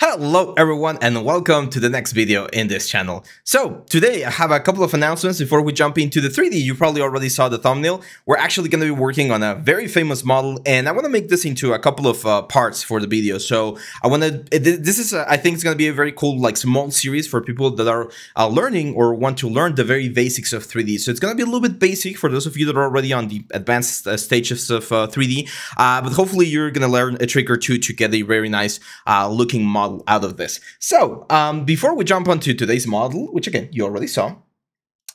Hello everyone and welcome to the next video in this channel. So today I have a couple of announcements before we jump into the 3D. You probably already saw the thumbnail. We're actually going to be working on a very famous model and I want to make this into a couple of parts for the video. So I want to, I think it's going to be a very cool like small series for people that are learning or want to learn the very basics of 3D. So it's going to be a little bit basic for those of you that are already on the advanced stages of 3D, but hopefully you're going to learn a trick or two to get a very nice looking model out of this. So before we jump onto today's model, which again you already saw,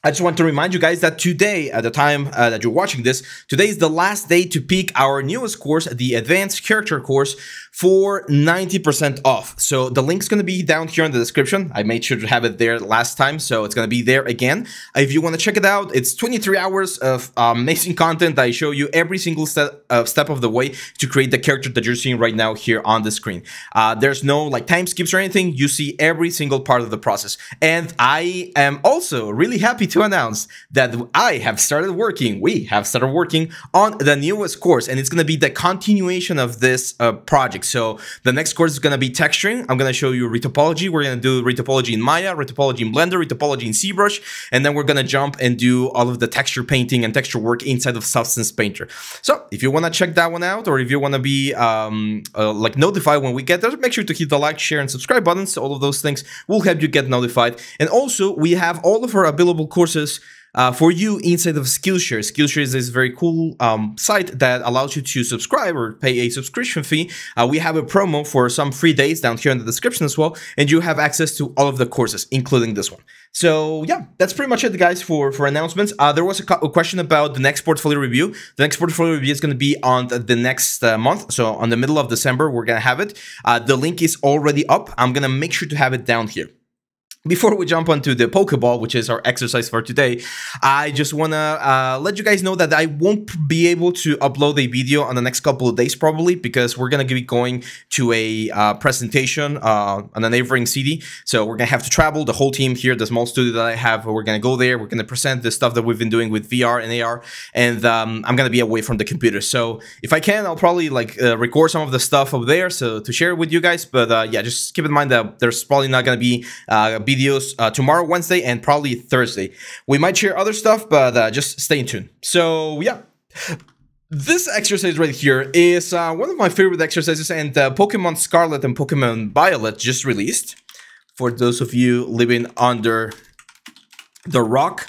I just want to remind you guys that today, at the time that you're watching this, today is the last day to pick our newest course, the Advanced Character course, for 90% off. So the link's going to be down here in the description. I made sure to have it there last time, so it's going to be there again. If you want to check it out, it's 23 hours of amazing content. I show you every single step of the way to create the character that you're seeing right now here on the screen. There's no like time skips or anything. You see every single part of the process. And I am also really happy to announce that we have started working on the newest course, and it's going to be the continuation of this project. So the next course is going to be texturing. I'm going to show you retopology. We're going to do retopology in Maya, retopology in Blender, retopology in ZBrush, and then we're going to jump and do all of the texture painting and texture work inside of Substance Painter. So if you want to check that one out, or if you want to be like notified when we get there, make sure to hit the like, share, and subscribe buttons. All of those things will help you get notified. And also, we have all of our available courses for you inside of Skillshare. Skillshare is this very cool site that allows you to subscribe or pay a subscription fee. We have a promo for some free days down here in the description as well, and you have access to all of the courses, including this one. So yeah, that's pretty much it, guys, for announcements. There was a question about the next portfolio review. The next portfolio review is going to be on the next month, so on the middle of December, we're going to have it. The link is already up. I'm going to make sure to have it down here. Before we jump onto the Pokeball, which is our exercise for today, I just want to let you guys know that I won't be able to upload a video on the next couple of days probably, because we're going to be going to a presentation on a neighboring city. So we're going to have to travel, the whole team here, the small studio that I have. We're going to go there. We're going to present the stuff that we've been doing with VR and AR, and I'm going to be away from the computer. So if I can, I'll probably like record some of the stuff over there so to share it with you guys. But yeah, just keep in mind that there's probably not going to be videos tomorrow, Wednesday, and probably Thursday. We might share other stuff, but just stay tuned. So yeah, this exercise right here is one of my favorite exercises, and Pokemon Scarlet and Pokemon Violet just released. For those of you living under the rock,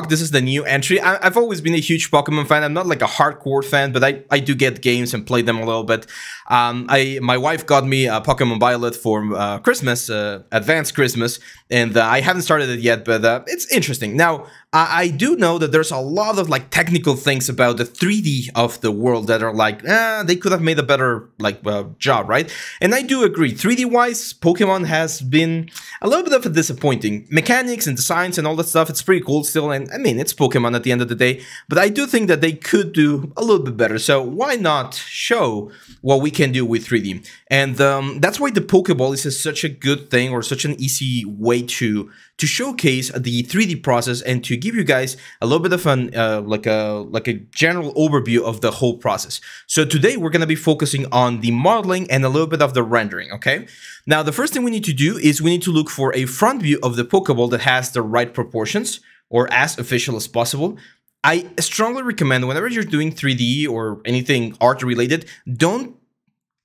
this is the new entry. I've always been a huge Pokemon fan. I'm not like a hardcore fan, but I do get games and play them a little bit. My wife got me Pokemon Violet for Christmas, advanced Christmas, and I haven't started it yet, but it's interesting. Now, I do know that there's a lot of like technical things about the 3D of the world that are like, they could have made a better like job, right? And I do agree. 3D wise, Pokemon has been a little bit of a disappointing. Mechanics and designs and all that stuff, it's pretty cool still, and I mean, it's Pokemon at the end of the day, but I do think that they could do a little bit better. So why not show what we can do with 3D? And that's why the Pokeball is such a good thing, or such an easy way to showcase the 3D process and to give you guys a little bit of an like a general overview of the whole process. So today we're going to be focusing on the modeling and a little bit of the rendering, okay? Now the first thing we need to do is we need to look for a front view of the Pokeball that has the right proportions, or as official as possible. I strongly recommend whenever you're doing 3D or anything art related, don't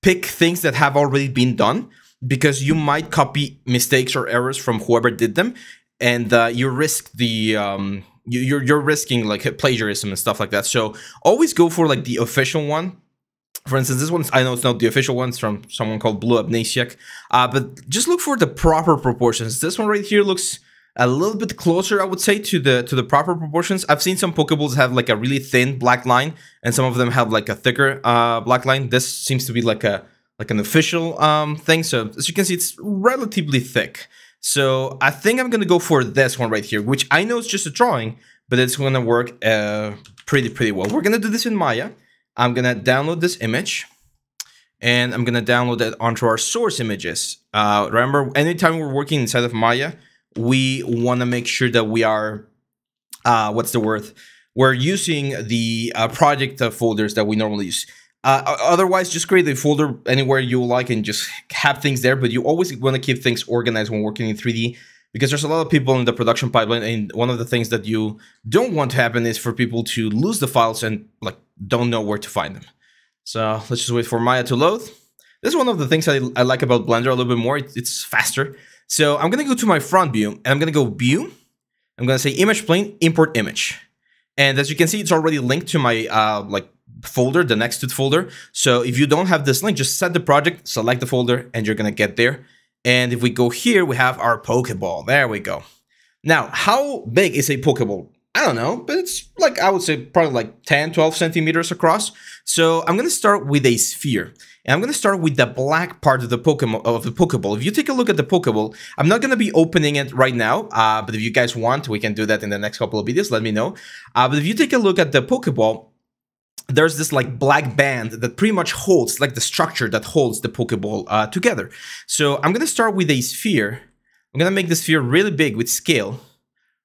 pick things that have already been done, because you might copy mistakes or errors from whoever did them, and you risk the you're risking like plagiarism and stuff like that. So always go for like the official one. For instance, this one, I know it's not the official one, it's from someone called Blue Amnesiac, but just look for the proper proportions. This one right here looks a little bit closer, I would say, to the proper proportions. I've seen some Pokeballs have like a really thin black line, and some of them have like a thicker black line. This seems to be like an official thing. So as you can see, it's relatively thick. So I think I'm gonna go for this one right here, which I know is just a drawing, but it's gonna work pretty well. We're gonna do this in Maya. I'm gonna download this image, and I'm gonna download it onto our source images. Remember, anytime we're working inside of Maya, we want to make sure that we are, what's the word? We're using the project folders that we normally use. Otherwise, just create a folder anywhere you like and just have things there. But you always want to keep things organized when working in 3D, because there's a lot of people in the production pipeline, and one of the things that you don't want to happen is for people to lose the files and like don't know where to find them. So let's just wait for Maya to load. This is one of the things I like about Blender a little bit more. It's faster. So I'm gonna go to my front view, and I'm gonna go View. I'm gonna say Image Plane, Import Image. And as you can see, it's already linked to my like folder, the next to the folder. So if you don't have this link, just set the project, select the folder, and you're gonna get there. And if we go here, we have our Pokeball. There we go. Now, how big is a Pokeball? I don't know, but it's like, I would say probably like 10, 12 centimeters across. So I'm gonna start with a sphere. And I'm gonna start with the black part of the Pokeball. If you take a look at the Pokeball, I'm not gonna be opening it right now, but if you guys want, we can do that in the next couple of videos, let me know. But if you take a look at the Pokeball, there's this like black band that pretty much holds, like the structure that holds the Pokeball together. So I'm gonna start with a sphere. I'm gonna make the sphere really big with scale,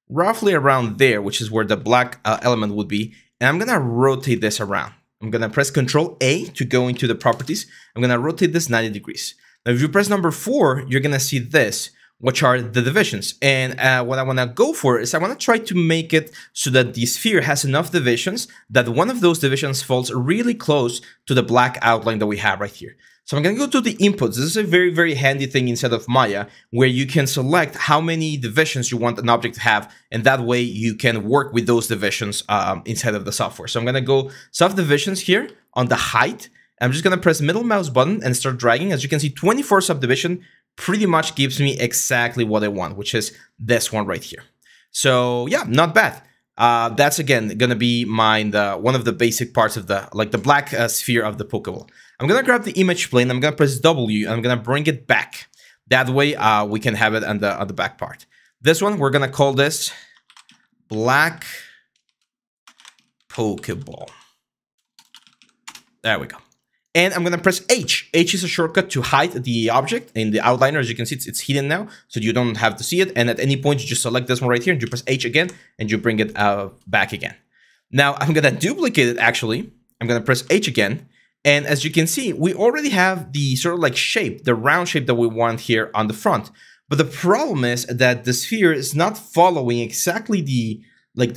roughly around there, which is where the black element would be. And I'm gonna rotate this around. I'm gonna press Ctrl A to go into the properties. I'm gonna rotate this 90 degrees. Now, if you press number 4, you're gonna see this, which are the divisions. And what I wanna go for is I wanna try to make it so that the sphere has enough divisions that one of those divisions falls really close to the black outline that we have right here. So I'm gonna go to the inputs. This is a very, very handy thing inside of Maya, where you can select how many divisions you want an object to have, and that way you can work with those divisions inside of the software. So I'm gonna go subdivisions here on the height. I'm just gonna press middle mouse button and start dragging. As you can see, 24 subdivision pretty much gives me exactly what I want, which is this one right here. So yeah, not bad. That's again gonna be one of the basic parts of the black sphere of the Pokeball. I'm gonna grab the image plane. I'm gonna press W, and I'm gonna bring it back. That way, we can have it on the back part. This one we're gonna call this black Pokeball. There we go. And I'm gonna press H. H is a shortcut to hide the object in the outliner. As you can see, it's hidden now, so you don't have to see it. And at any point, you just select this one right here, and you press H again, and you bring it back again. Now, I'm gonna duplicate it, actually. I'm gonna press H again. And as you can see, we already have the sort of like shape, the round shape that we want here on the front. But the problem is that the sphere is not following exactly the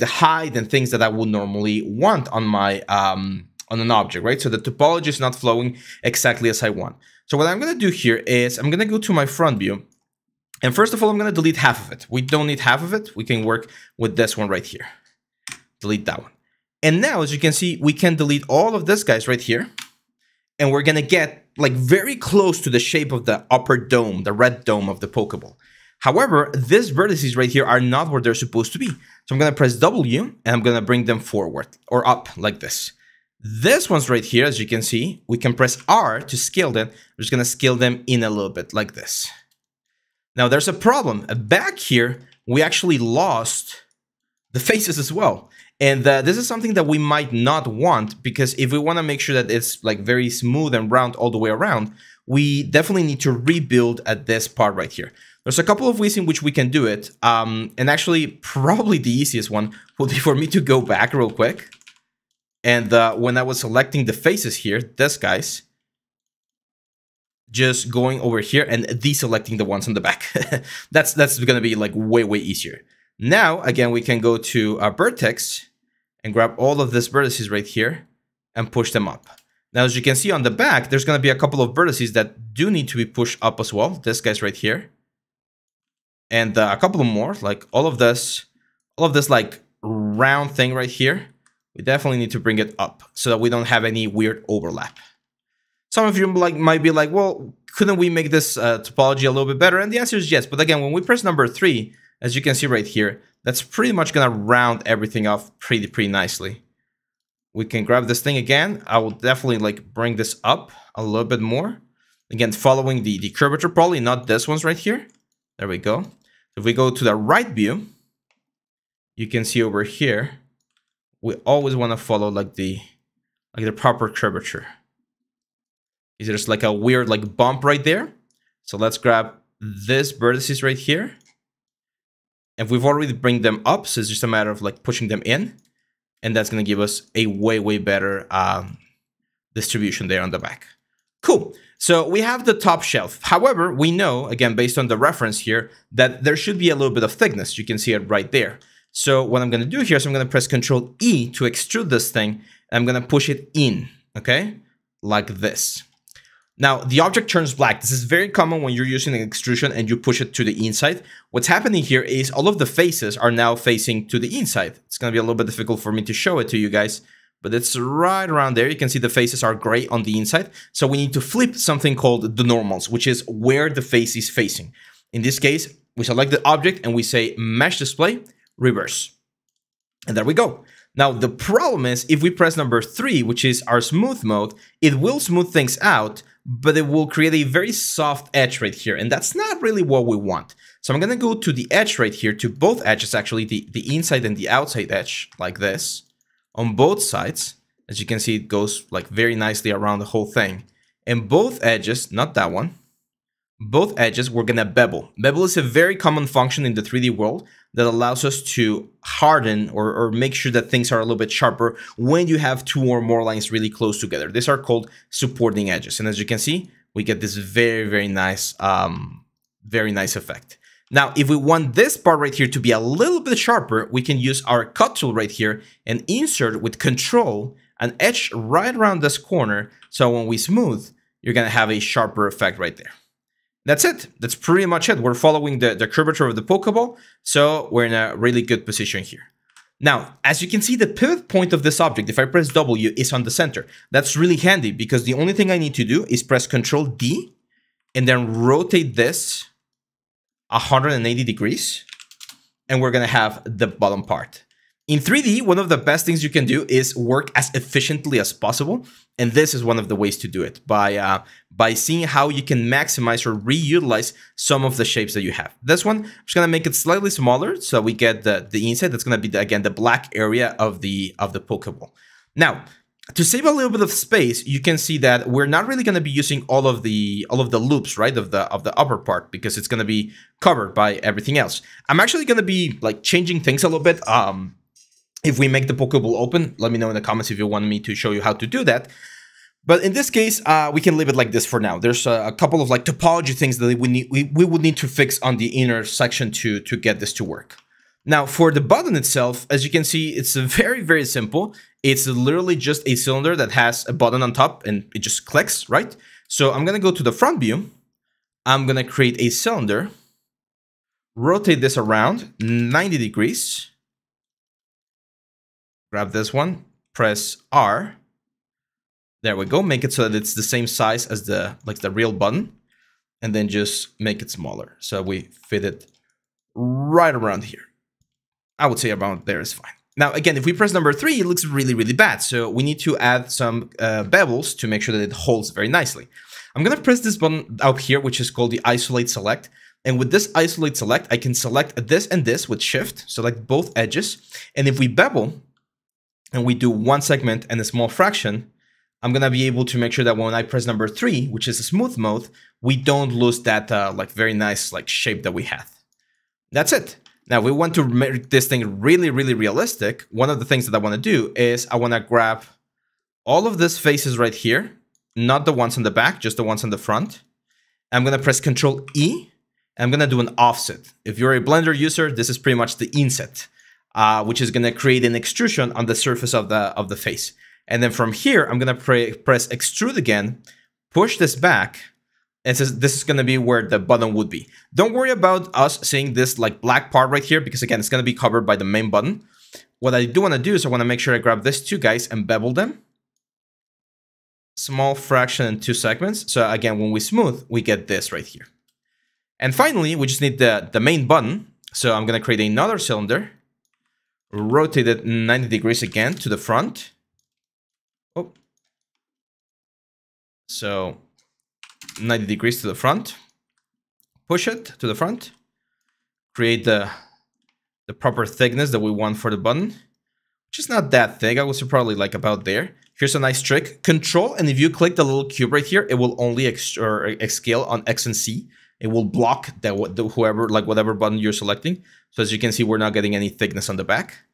height and things that I would normally want on my on an object, right? So the topology is not flowing exactly as I want. So what I'm gonna do here is I'm gonna go to my front view. And first of all, I'm gonna delete half of it. We don't need half of it. We can work with this one right here. Delete that one. And now, as you can see, we can delete all of this guys right here. And we're gonna get like very close to the shape of the upper dome, the red dome of the Pokeball. However, these vertices right here are not where they're supposed to be. So I'm gonna press W, and I'm gonna bring them forward or up like this. This one's right here, as you can see, we can press R to scale them. We're just gonna scale them in a little bit like this. Now there's a problem. Back here, we actually lost the faces as well. And this is something that we might not want, because if we want to make sure that it's like very smooth and round all the way around, we definitely need to rebuild at this part right here. There's a couple of ways in which we can do it. And actually, probably the easiest one would be for me to go back real quick. And when I was selecting the faces here, this guys, just going over here and deselecting the ones on the back. that's going to be like way, way easier. Now, again, we can go to vertex and grab all of these vertices right here and push them up. Now, as you can see on the back, there's going to be a couple of vertices that do need to be pushed up as well. This guy's right here. And a couple of more, like all of this like round thing right here. We definitely need to bring it up so that we don't have any weird overlap. Some of you might be like, well, couldn't we make this topology a little bit better? And the answer is yes. But again, when we press number 3, as you can see right here, that's pretty much gonna round everything off pretty nicely. We can grab this thing again. I will definitely like bring this up a little bit more. Again, following the curvature, probably not this one's right here. There we go. If we go to the right view, you can see over here, we always want to follow like the proper curvature. Is there's like a weird like bump right there. So let's grab this vertices right here. And we've already bring them up, so it's just a matter of like pushing them in. And that's going to give us a way, way better distribution there on the back. Cool. So we have the top shelf. However, we know, again, based on the reference here, that there should be a little bit of thickness. You can see it right there. So what I'm going to do here is I'm going to press Control E to extrude this thing. And I'm going to push it in, okay, like this. Now, the object turns black. This is very common when you're using an extrusion and you push it to the inside. What's happening here is all of the faces are now facing to the inside. It's going to be a little bit difficult for me to show it to you guys, but it's right around there. You can see the faces are gray on the inside. So we need to flip something called the normals, which is where the face is facing. In this case, we select the object and we say Mesh Display, Reverse. And there we go. Now, the problem is if we press number 3, which is our smooth mode, it will smooth things out, but it will create a very soft edge right here. And that's not really what we want. So I'm going to go to the edge right here, to both edges, actually, the inside and the outside edge, like this, on both sides. As you can see, it goes like very nicely around the whole thing. And both edges, not that one, both edges, we're going to bevel. Bevel is a very common function in the 3D world that allows us to harden or make sure that things are a little bit sharper when you have 2 or more lines really close together. These are called supporting edges. And as you can see, we get this very nice effect. Now, if we want this part right here to be a little bit sharper, we can use our cut tool right here and insert with Control an edge right around this corner. So when we smooth, you're going to have a sharper effect right there. That's it. That's pretty much it. We're following the curvature of the Pokeball, so we're in a really good position here. Now, as you can see, the pivot point of this object, if I press W, is on the center. That's really handy because the only thing I need to do is press Control D and then rotate this 180 degrees, and we're going to have the bottom part. In 3D, one of the best things you can do is work as efficiently as possible. And this is one of the ways to do it, by seeing how you can maximize or reutilize some of the shapes that you have. This one, I'm just going to make it slightly smaller so we get the inside. That's going to be, again, the black area of the Pokeball. Now, to save a little bit of space, you can see that we're not really going to be using all of the loops, right, of the upper part, because it's going to be covered by everything else. I'm actually going to be like changing things a little bit. If we make the Pokeball open, let me know in the comments if you want me to show you how to do that. But in this case, we can leave it like this for now. There's a couple of like topology things that we would need to fix on the inner section to get this to work. Now, for the button itself, as you can see, it's very simple. It's literally just a cylinder that has a button on top and it just clicks, right? So I'm going to go to the front view. I'm going to create a cylinder, rotate this around 90 degrees. Grab this one, press R. There we go. Make it so that it's the same size as the real button, and then just make it smaller. So we fit it right around here. I would say around there is fine. Now, again, if we press number 3, it looks really bad. So we need to add some bevels to make sure that it holds very nicely. I'm going to press this button up here, which is called the Isolate Select. And with this Isolate Select, I can select this and this with Shift, select both edges. And if we bevel, and we do one segment and a small fraction, I'm going to be able to make sure that when I press number 3, which is a smooth mode, we don't lose that like very nice like shape that we have. That's it. Now, we want to make this thing really realistic. One of the things that I want to do is I want to grab all of these faces right here, not the ones on the back, just the ones on the front. I'm going to press Control E. I'm going to do an offset. If you're a Blender user, this is pretty much the inset. Which is going to create an extrusion on the surface of the face. And then from here, I'm going to press extrude again, push this back, and this is going to be where the button would be. Don't worry about us seeing this like black part right here, because again, it's going to be covered by the main button. What I do want to do is I want to make sure I grab these 2 guys and bevel them. Small fraction in 2 segments. So again, when we smooth, we get this right here. And finally, we just need the main button. So I'm going to create another cylinder. Rotate it 90 degrees again to the front. Oh. So 90 degrees to the front. Push it to the front. Create the proper thickness that we want for the button, which is not that thick. I would say probably like about there. Here's a nice trick. Control, and if you click the little cube right here, it will only scale on X and C. It will block whatever button you're selecting. So as you can see, we're not getting any thickness on the back.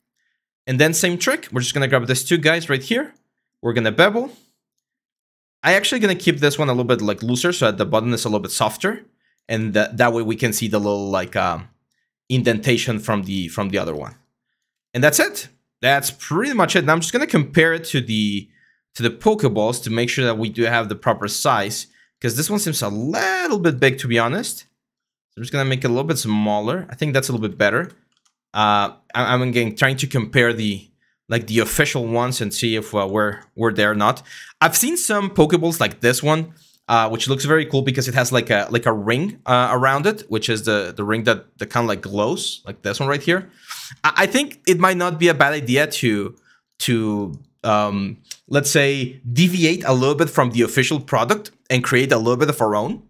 And then same trick. We're just going to grab these 2 guys right here. We're going to bevel. I actually gonna keep this one a little bit like looser so that the button is a little bit softer, and that way we can see the little like indentation from the other one. And that's it. That's pretty much it. Now I'm just gonna compare it to the Pokeballs to make sure that we do have the proper size, because this one seems a little bit big, to be honest. So I'm just gonna make it a little bit smaller. I think that's a little bit better. I'm again trying to compare the official ones and see if we're there or not. I've seen some Pokeballs like this one, which looks very cool because it has like a ring around it, which is the ring that kind of like glows, like this one right here. I think it might not be a bad idea to let's say deviate a little bit from the official product and create a little bit of our own.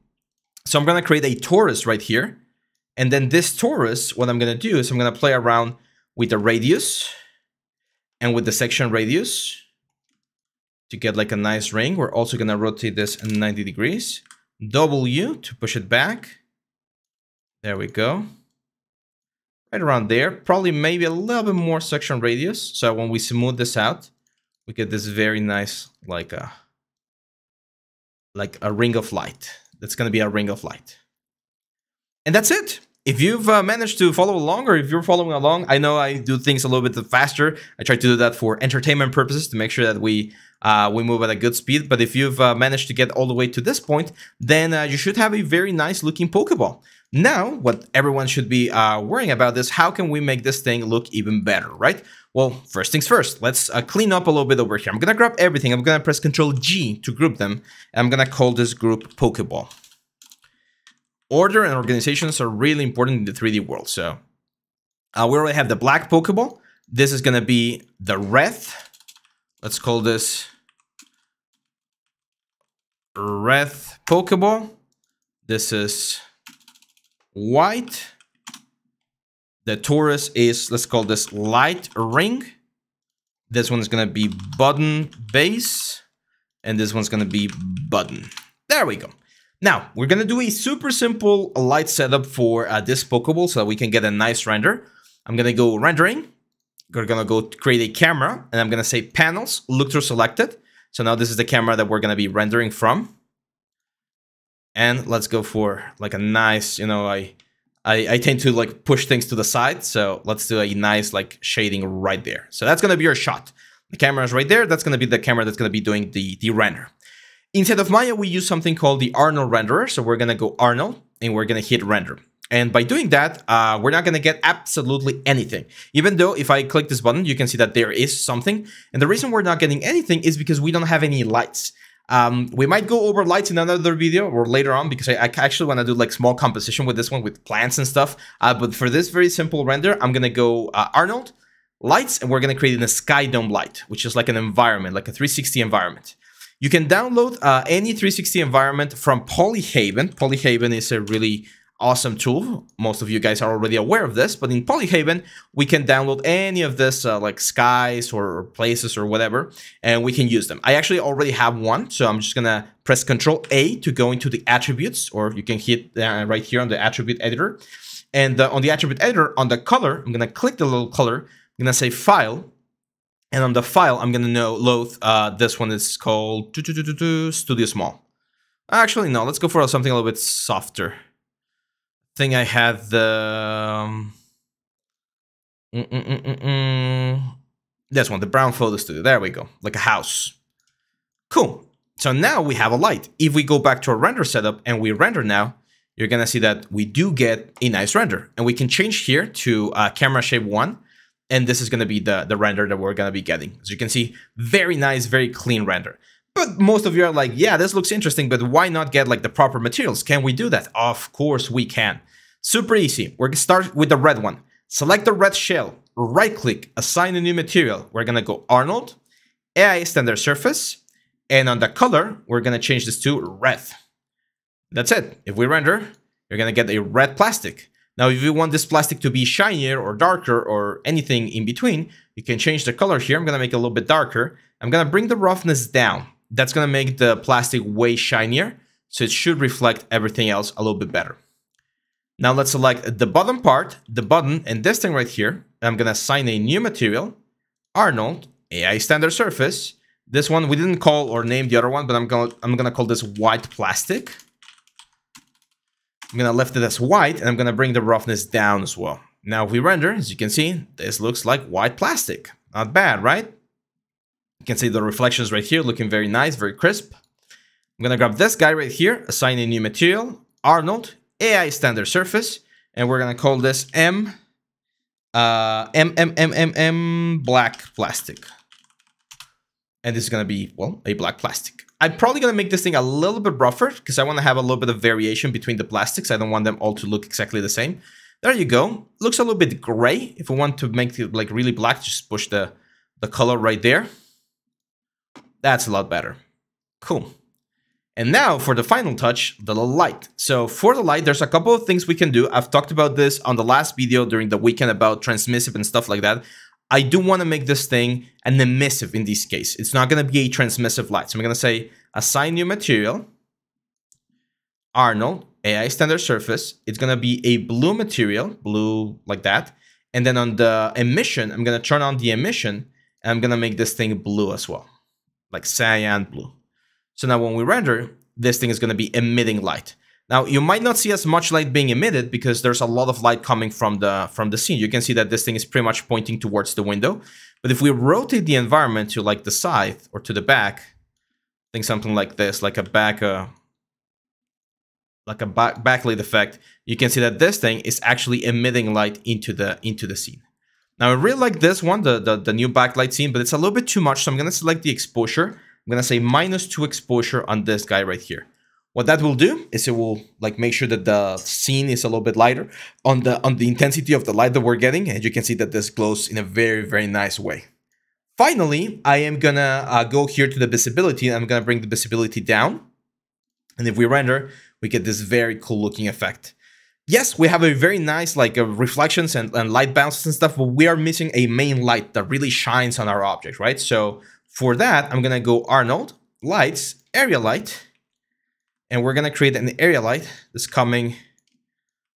So I'm gonna create a torus right here, and then this torus, what I'm gonna do is I'm gonna play around with the radius and with the section radius to get like a nice ring. We're also gonna rotate this 90 degrees. W to push it back. There we go. Right around there. Probably maybe a little bit more section radius. So when we smooth this out, we get this very nice like a ring of light. That's gonna be a ring of light. And that's it. If you've managed to follow along, or if you're following along, I know I do things a little bit faster. I try to do that for entertainment purposes to make sure that we move at a good speed. But if you've managed to get all the way to this point, then you should have a very nice looking Pokeball. Now, what everyone should be worrying about is how can we make this thing look even better, right? Well, first things first, let's clean up a little bit over here. I'm gonna grab everything. I'm gonna press Ctrl G to group them. And I'm gonna call this group Pokeball. Order and organizations are really important in the 3D world. So we already have the black Pokeball. This is going to be the red. Let's call this red Pokeball. This is white. The torus is, let's call this light ring. This one's going to be button base. And this one's going to be button. There we go. Now, we're going to do a super simple light setup for this Pokeball so that we can get a nice render. I'm going to go rendering. We're going to go create a camera, and I'm going to say panels, look through selected. So now this is the camera that we're going to be rendering from. And let's go for like a nice, you know, I tend to like push things to the side. So let's do a nice like shading right there. So that's going to be our shot. The camera is right there. That's going to be the camera that's going to be doing the render. Inside of Maya, we use something called the Arnold renderer. So we're going to go Arnold and we're going to hit render. And by doing that, we're not going to get absolutely anything. Even though if I click this button, you can see that there is something. And the reason we're not getting anything is because we don't have any lights. We might go over lights in another video or later on, because I actually want to do like small composition with this one with plants and stuff. But for this very simple render, I'm going to go Arnold, lights, and we're going to create a sky dome light, which is like an environment, like a 360 environment. You can download any 360 environment from Polyhaven. Polyhaven is a really awesome tool. Most of you guys are already aware of this, but in Polyhaven, we can download any of this like skies or places or whatever, and we can use them. I actually already have one, so I'm just gonna press Ctrl A to go into the attributes, or you can hit right here on the attribute editor. And on the attribute editor, on the color, I'm gonna click the little color, I'm gonna say File, and on the file, I'm gonna load this one is called Studio Small. Actually, no, let's go for something a little bit softer. I think I had the this one, the Brown Photo Studio. There we go, like a house. Cool. So now we have a light. If we go back to our render setup and we render now, you're gonna see that we do get a nice render, and we can change here to camera shape 1. And this is going to be the render that we're going to be getting. As you can see, very nice, very clean render. But most of you are like, yeah, this looks interesting, but why not get like the proper materials? Can we do that? Of course we can. Super easy. We're going to start with the red one. Select the red shell, right click, assign a new material. We're going to go Arnold, AI standard surface. And on the color, we're going to change this to red. That's it. If we render, you're going to get a red plastic. Now, if you want this plastic to be shinier or darker or anything in between, you can change the color here. I'm going to make it a little bit darker. I'm going to bring the roughness down. That's going to make the plastic way shinier, so it should reflect everything else a little bit better. Now, let's select the bottom part, the button, and this thing right here. I'm going to assign a new material, Arnold, AI standard surface. This one, we didn't call or name the other one, but I'm gonna call this white plastic. I'm gonna left it as white, and I'm gonna bring the roughness down as well. Now if we render, as you can see, this looks like white plastic. Not bad, right? You can see the reflections right here looking very nice, very crisp. I'm gonna grab this guy right here, assign a new material, Arnold, AI standard surface, and we're gonna call this black plastic. And this is gonna be, well, a black plastic. I'm probably gonna make this thing a little bit rougher because I wanna have a little bit of variation between the plastics. I don't want them all to look exactly the same. There you go. Looks a little bit gray. If we want to make it like really black, just push the color right there. That's a lot better. Cool. And now for the final touch, the light. So for the light, there's a couple of things we can do. I've talked about this on the last video during the weekend about transmissive and stuff like that. I do want to make this thing an emissive in this case. It's not going to be a transmissive light. So I'm going to say assign new material, Arnold, AI standard surface. It's going to be a blue material, blue like that. And then on the emission, I'm going to turn on the emission and I'm going to make this thing blue as well, like cyan blue. So now when we render, this thing is going to be emitting light. Now, you might not see as much light being emitted because there's a lot of light coming from the scene. You can see that this thing is pretty much pointing towards the window. But if we rotate the environment to like the side or to the back, I think something like this, like a backlight effect, you can see that this thing is actually emitting light into the scene. Now, I really like this one, the new backlight scene, but it's a little bit too much. So I'm going to select the exposure. I'm going to say -2 exposure on this guy right here. What that will do is it will like make sure that the scene is a little bit lighter on the intensity of the light that we're getting, and you can see that this glows in a very, very nice way. Finally, I am gonna go here to the visibility, and I'm gonna bring the visibility down. And if we render, we get this very cool looking effect. Yes, we have a very nice like reflections and light bounces and stuff, but we are missing a main light that really shines on our object, right? So for that, I'm gonna go Arnold, lights, area light. And we're going to create an area light that's coming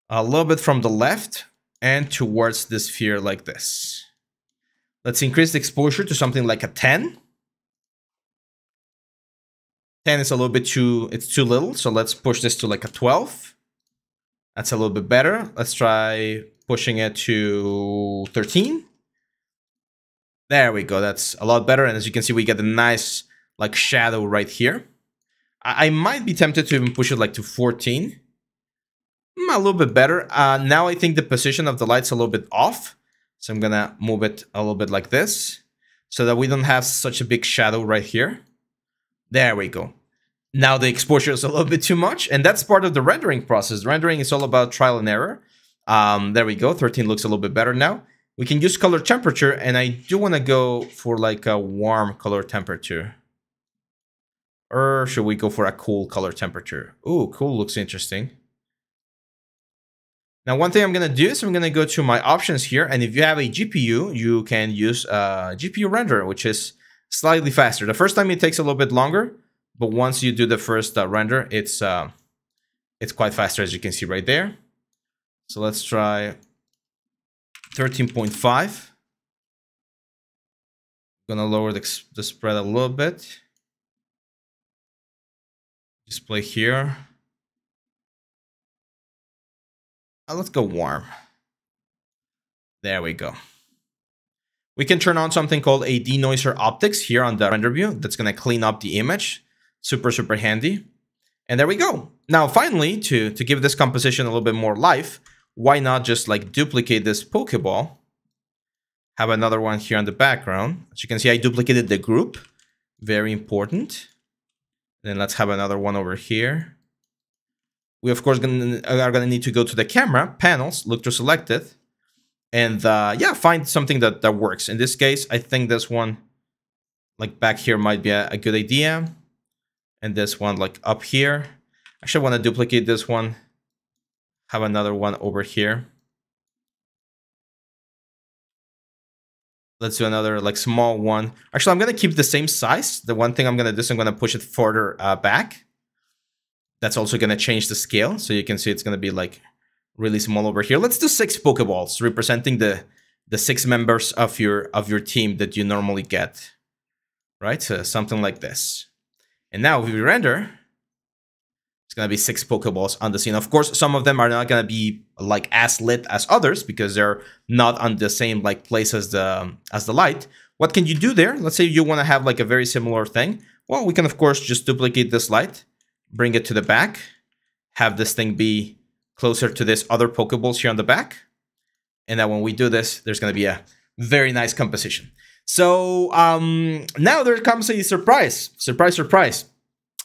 a little bit from the left and towards the sphere like this. Let's increase the exposure to something like a 10. 10 is a little bit too little, so let's push this to like a 12. That's a little bit better. Let's try pushing it to 13. There we go. That's a lot better. And as you can see, we get a nice like shadow right here. I might be tempted to even push it like to 14. A little bit better. Now I think the position of the light's a little bit off. So I'm going to move it a little bit like this so that we don't have such a big shadow right here. There we go. Now the exposure is a little bit too much, and that's part of the rendering process. Rendering is all about trial and error. There we go. 13 looks a little bit better now. We can use color temperature, and I do want to go for like a warm color temperature. Or should we go for a cool color temperature? Ooh, cool looks interesting. Now, one thing I'm going to do is I'm going to go to my options here. And if you have a GPU, you can use GPU render, which is slightly faster. The first time it takes a little bit longer, but once you do the first render, it's quite faster, as you can see right there. So let's try 13.5. I'm going to lower the spread a little bit. Display here. Let's go warm. There we go. We can turn on something called a denoiser optics here on the render view. That's going to clean up the image. Super, super handy. And there we go. Now, finally, to give this composition a little bit more life, why not just like duplicate this Pokeball? Have another one here on the background. As you can see, I duplicated the group. Very important. Then let's have another one over here. We, of course, are going to need to go to the camera, panels, look to select it, and yeah, find something that works. In this case, I think this one, like back here, might be a good idea. And this one, like up here. Actually, I want to duplicate this one. Have another one over here. Let's do another like small one. Actually, I'm going to keep the same size. The one thing I'm going to do is I'm going to push it further back. That's also going to change the scale. So you can see it's going to be like really small over here. Let's do 6 Pokeballs representing the 6 members of your team that you normally get. right? So something like this. And now if we render, it's going to be 6 Pokeballs on the scene. Of course, some of them are not going to be like as lit as others because they're not on the same like place as the light. What can you do there? Let's say you want to have like a very similar thing. Well, we can of course just duplicate this light, bring it to the back, have this thing be closer to this other Pokeballs here on the back. And then when we do this, there's going to be a very nice composition. So now there comes a surprise. Surprise, surprise.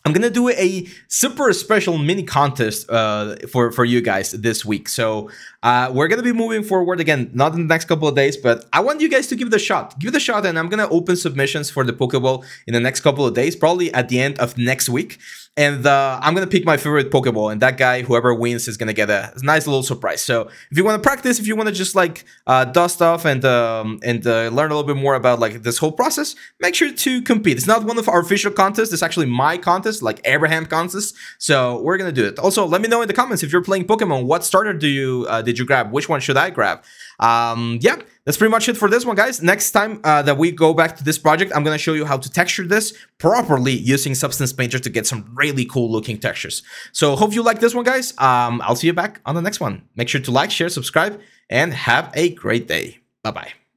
I'm going to do a super special mini contest for you guys this week. So we're going to be moving forward again, not in the next couple of days, but I want you guys to give it a shot. Give it a shot, and I'm going to open submissions for the Pokeball in the next couple of days, probably at the end of next week. And I'm going to pick my favorite Pokeball, and that guy, whoever wins, is going to get a nice little surprise. So if you want to practice, if you want to just like dust off and learn a little bit more about like this whole process, make sure to compete. It's not one of our official contests. It's actually my contest, like Abraham contest. So we're going to do it. Also, let me know in the comments if you're playing Pokemon. What starter did you grab? Which one should I grab? Yeah, that's pretty much it for this one, guys. Next time that we go back to this project, I'm going to show you how to texture this properly using Substance Painter to get some really cool looking textures. So hope you like this one, guys. I'll see you back on the next one. Make sure to like, share, subscribe, and have a great day. Bye-bye.